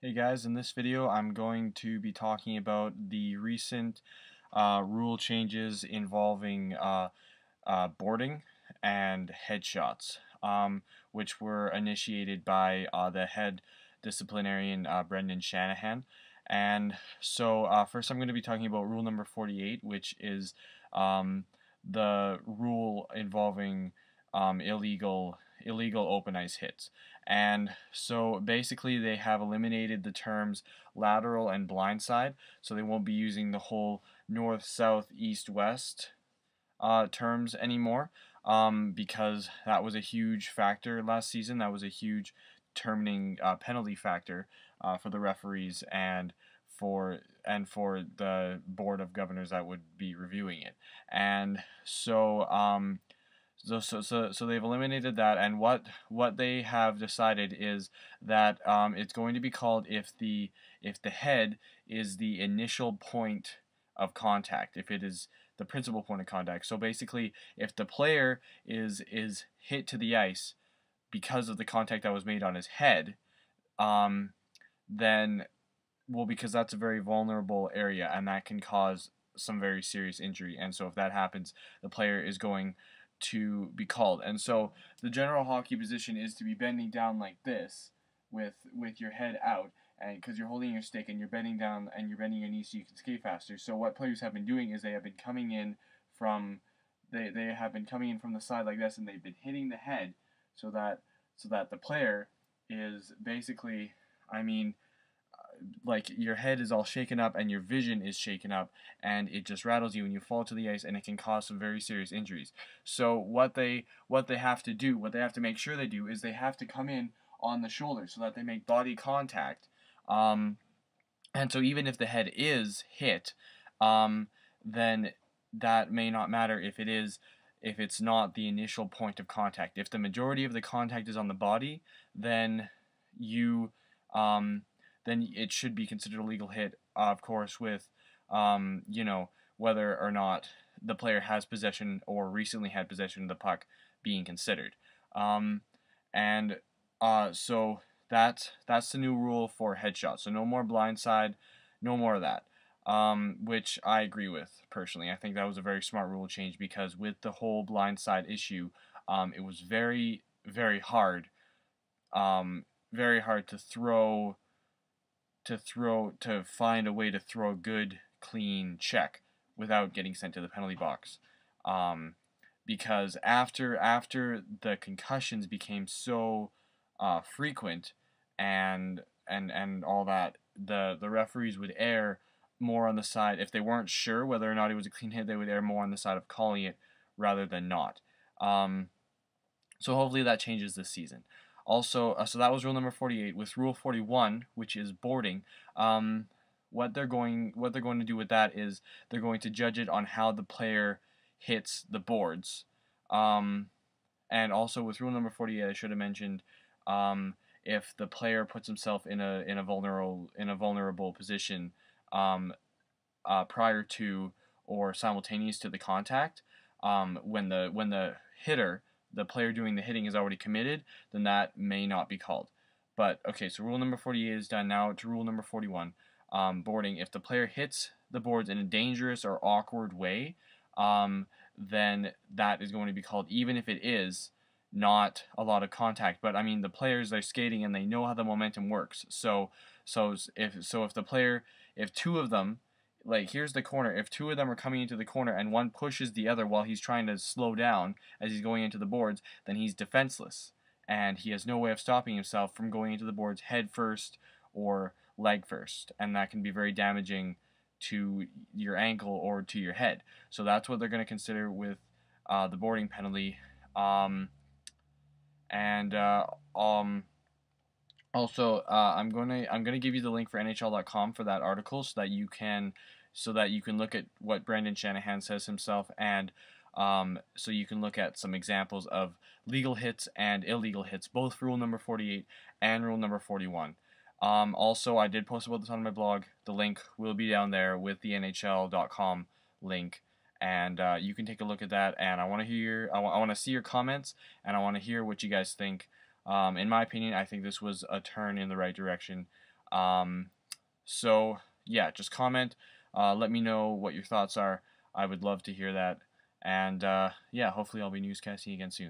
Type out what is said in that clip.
Hey guys, in this video I'm going to be talking about the recent rule changes involving boarding and headshots, which were initiated by the head disciplinarian Brendan Shanahan. And so first I'm going to be talking about rule number 48, which is the rule involving illegal open ice hits. And so basically they have eliminated the terms lateral and blindside, so they won't be using the whole north, south, east, west terms anymore, because that was a huge factor last season. That was a huge determining penalty factor for the referees and for the board of governors that would be reviewing it. And so they've eliminated that, and what they have decided is that it's going to be called if the head is the initial point of contact, if it is the principal point of contact. So basically, if the player is hit to the ice because of the contact that was made on his head, then because that's a very vulnerable area and that can cause some very serious injury. And so if that happens, the player is going to be called. And so the general hockey position is to be bending down like this with your head out, and because you're holding your stick and you're bending down and you're bending your knees so you can skate faster. So what players have been doing is they have been coming in from they have been coming in from the side like this, and they've been hitting the head so that the player is basically, I mean, like your head is all shaken up and your vision is shaken up, and it just rattles you and you fall to the ice, and it can cause some very serious injuries. So what they have to do, what they have to make sure they do, is they have to come in on the shoulder so that they make body contact. And so even if the head is hit, then that may not matter if it's not the initial point of contact. If the majority of the contact is on the body, then you then it should be considered a legal hit, of course, with whether or not the player has possession or recently had possession of the puck being considered. And so that's the new rule for headshots. So no more blindside, no more of that. Which I agree with personally. I think that was a very smart rule change, because with the whole blindside issue, it was very, very hard, to find a way to throw a good, clean check without getting sent to the penalty box. Because after the concussions became so frequent and all that, the referees would err more on the side, if they weren't sure whether or not it was a clean hit, they would err more on the side of calling it rather than not. So hopefully that changes this season. Also, so that was rule number 48. With rule 41, which is boarding, what they're going to do with that is they're going to judge it on how the player hits the boards. And also with rule number 48, I should have mentioned, if the player puts himself in a vulnerable position prior to or simultaneous to the contact, when the hitter, the player doing the hitting, is already committed, then that may not be called. But okay, so rule number 48 is done. Now to rule number 41, boarding. If the player hits the boards in a dangerous or awkward way, then that is going to be called, even if it is not a lot of contact. But I mean, the players are skating and they know how the momentum works. So if two of them, like, here's the corner, if two of them are coming into the corner and one pushes the other while he's trying to slow down as he's going into the boards, then he's defenseless and he has no way of stopping himself from going into the boards head first or leg first, and that can be very damaging to your ankle or to your head. So that's what they're going to consider with the boarding penalty. Also, I'm gonna give you the link for NHL.com for that article, so that you can look at what Brendan Shanahan says himself, and so you can look at some examples of legal hits and illegal hits, both for rule number 48 and rule number 41. Also, I did post about this on my blog. The link will be down there with the NHL.com link, and you can take a look at that. And I want to see your comments, and I want to hear what you guys think. In my opinion, I think this was a turn in the right direction. So yeah, just comment. Let me know what your thoughts are. I would love to hear that. And yeah, hopefully I'll be newscasting again soon.